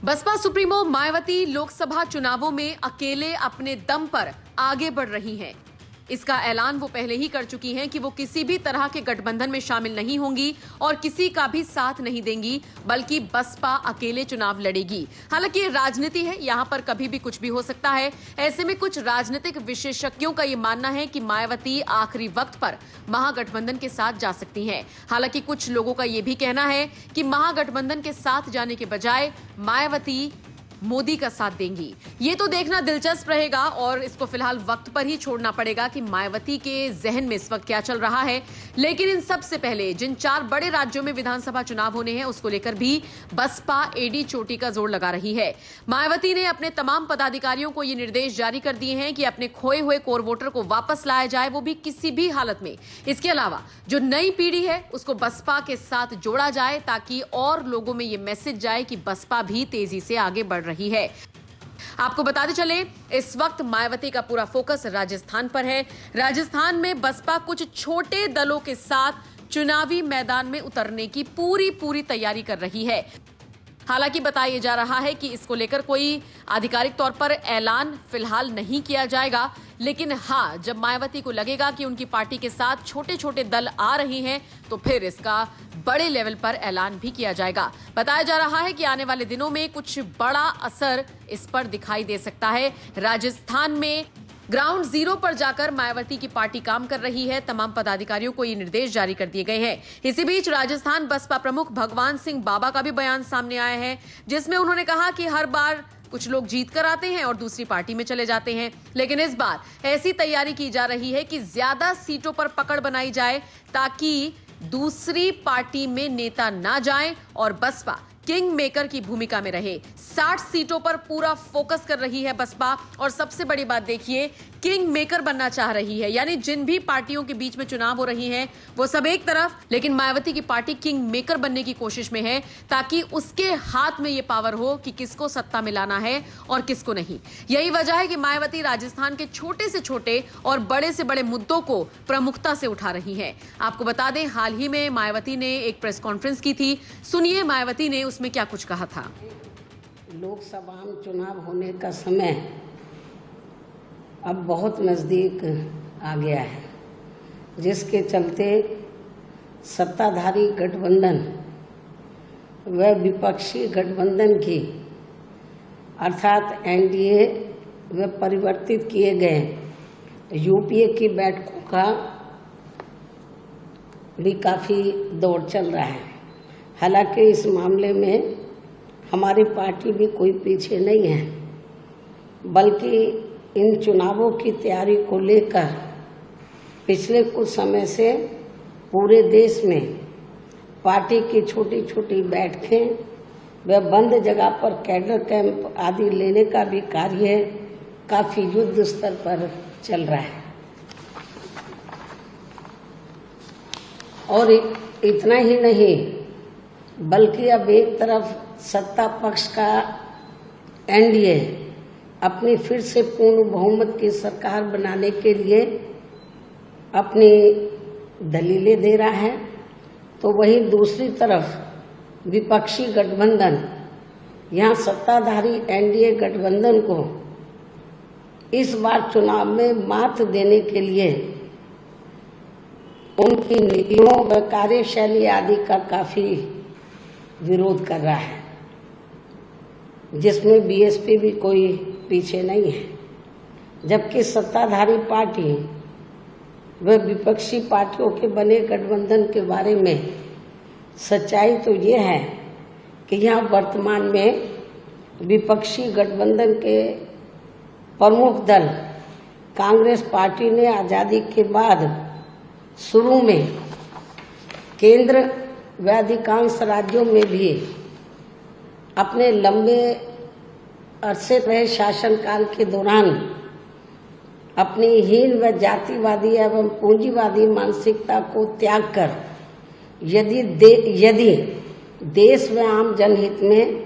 Baspa supremo Mayawati Lok Sabha चुनावों में अकेले अपने दम पर आगे बढ़ रही हैं। इसका ऐलान वो पहले ही कर चुकी हैं कि वो किसी भी तरह के गठबंधन में शामिल नहीं होंगी और किसी का भी साथ नहीं देंगी, बल्कि बसपा अकेले चुनाव लड़ेगी। हालांकि ये राजनीति है, यहां पर कभी भी कुछ भी हो सकता है। ऐसे में कुछ राजनीतिक विशेषज्ञों का ये मानना है कि मायावती आखिरी वक्त पर महागठबंधन के साथ जा सकती हैं। हालांकि कुछ लोगों का ये भी कहना है कि महागठबंधन के साथ जाने के बजाय मायावती मोदी का साथ देंगी। ये तो देखना दिलचस्प रहेगा और इसको फिलहाल वक्त पर ही छोड़ना पड़ेगा कि मायावती के जहन में इस वक्त क्या चल रहा है। लेकिन इन सबसे पहले जिन 4 बड़े राज्यों में विधानसभा चुनाव होने हैं, उसको लेकर भी बसपा एडी चोटी का जोर लगा रही है। मायावती ने अपने तमाम पदाधिकारियों को ये निर्देश जारी कर दिए हैं कि अपने खोए हुए कोर वोटर को वापस लाया जाए, वो भी किसी भी हालत में। इसके अलावा जो नई पीढ़ी है उसको बसपा के साथ जोड़ा जाए, ताकि और लोगों में ये मैसेज जाए कि बसपा भी तेजी से आगे बढ़ रही है। आपको बताते चले, इस वक्त मायावती का पूरा फोकस राजस्थान पर है। राजस्थान में बसपा कुछ छोटे दलों के साथ चुनावी मैदान में उतरने की पूरी तैयारी कर रही है। हालांकि बताया जा रहा है कि इसको लेकर कोई आधिकारिक तौर पर ऐलान फिलहाल नहीं किया जाएगा, लेकिन हाँ, जब मायावती को लगेगा कि उनकी पार्टी के साथ छोटे छोटे दल आ रहे हैं तो फिर इसका बड़े लेवल पर ऐलान भी किया जाएगा। बताया जा रहा है कि आने वाले दिनों में कुछ बड़ा असर इस पर दिखाई दे सकता है। राजस्थान में ग्राउंड जीरो पर जाकर मायावती की पार्टी काम कर रही है। तमाम पदाधिकारियों को ये निर्देश जारी कर दिए गए हैं। इसी बीच राजस्थान बसपा प्रमुख भगवान सिंह बाबा का भी बयान सामने आया है, जिसमें उन्होंने कहा कि हर बार कुछ लोग जीत कर आते हैं और दूसरी पार्टी में चले जाते हैं, लेकिन इस बार ऐसी तैयारी की जा रही है कि ज्यादा सीटों पर पकड़ बनाई जाए ताकि दूसरी पार्टी में नेता ना जाएं और बसपा किंग मेकर की भूमिका में रहे। 60 सीटों पर पूरा फोकस कर रही है बसपा, और सबसे बड़ी बात देखिए, किंग मेकर बनना चाह रही है। यानी जिन भी पार्टियों के बीच में चुनाव हो रही हैं वो सब एक तरफ, लेकिन मायावती की पार्टी किंग मेकर बनने की कोशिश में है, ताकि उसके हाथ में ये पावर हो कि किसको सत्ता में लाना है और किसको नहीं। यही वजह है कि मायावती राजस्थान के छोटे से छोटे और बड़े से बड़े मुद्दों को प्रमुखता से उठा रही है। आपको बता दें, हाल ही में मायावती ने एक प्रेस कॉन्फ्रेंस की थी। सुनिए मायावती ने उसमें क्या कुछ कहा था। लोकसभा में चुनाव होने का समय अब बहुत नज़दीक आ गया है, जिसके चलते सत्ताधारी गठबंधन व विपक्षी गठबंधन की अर्थात एनडीए व परिवर्तित किए गए यूपीए की बैठकों का भी काफ़ी दौड़ चल रहा है। हालांकि इस मामले में हमारी पार्टी भी कोई पीछे नहीं है, बल्कि इन चुनावों की तैयारी को लेकर पिछले कुछ समय से पूरे देश में पार्टी की छोटी छोटी बैठकें व बंद जगह पर कैडर कैंप आदि लेने का भी कार्य काफ़ी युद्ध स्तर पर चल रहा है। और इतना ही नहीं, बल्कि अब एक तरफ सत्ता पक्ष का एनडीए अपनी फिर से पूर्ण बहुमत की सरकार बनाने के लिए अपनी दलीलें दे रहा है, तो वहीं दूसरी तरफ विपक्षी गठबंधन यहाँ सत्ताधारी एनडीए गठबंधन को इस बार चुनाव में मात देने के लिए उनकी नीतियों व कार्यशैली आदि का काफ़ी विरोध कर रहा है, जिसमें बीएसपी भी कोई पीछे नहीं है। जबकि सत्ताधारी पार्टी व विपक्षी पार्टियों के बने गठबंधन के बारे में सच्चाई तो ये है कि यहाँ वर्तमान में विपक्षी गठबंधन के प्रमुख दल कांग्रेस पार्टी ने आज़ादी के बाद शुरू में केंद्र व अधिकांश राज्यों में भी अपने लंबे अरसे रहे शासनकाल के दौरान अपनी हीन व जातिवादी एवं पूंजीवादी मानसिकता को त्याग कर यदि देश व आम जनहित में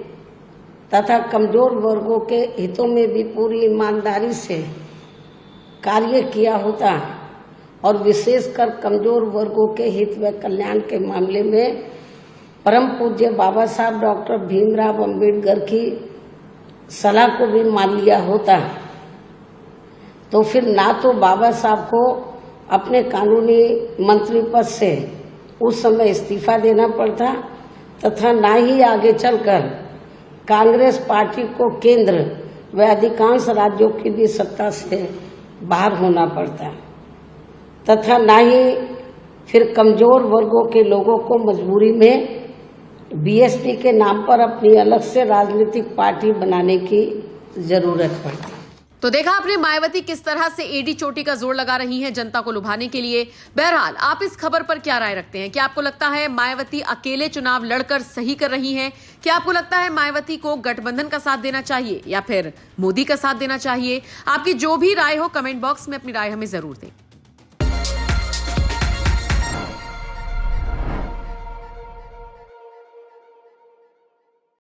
तथा कमजोर वर्गों के हितों में भी पूरी ईमानदारी से कार्य किया होता और विशेषकर कमजोर वर्गों के हित व कल्याण के मामले में परम पूज्य बाबा साहब डॉक्टर भीमराव अंबेडकर की सलाह को भी मान लिया होता तो फिर ना तो बाबा साहब को अपने कानूनी मंत्री पद से उस समय इस्तीफा देना पड़ता तथा ना ही आगे चलकर कांग्रेस पार्टी को केंद्र व अधिकांश राज्यों की भी सत्ता से बाहर होना पड़ता तथा ना ही फिर कमजोर वर्गों के लोगों को मजबूरी में बीएसपी के नाम पर अपनी अलग से राजनीतिक पार्टी बनाने की जरूरत पड़ती। तो देखा आपने मायावती किस तरह से एडी चोटी का जोर लगा रही हैं जनता को लुभाने के लिए। बहरहाल आप इस खबर पर क्या राय रखते हैं? क्या आपको लगता है मायावती अकेले चुनाव लड़कर सही कर रही हैं? क्या आपको लगता है मायावती को गठबंधन का साथ देना चाहिए या फिर मोदी का साथ देना चाहिए? आपकी जो भी राय हो कमेंट बॉक्स में अपनी राय हमें जरूर दें।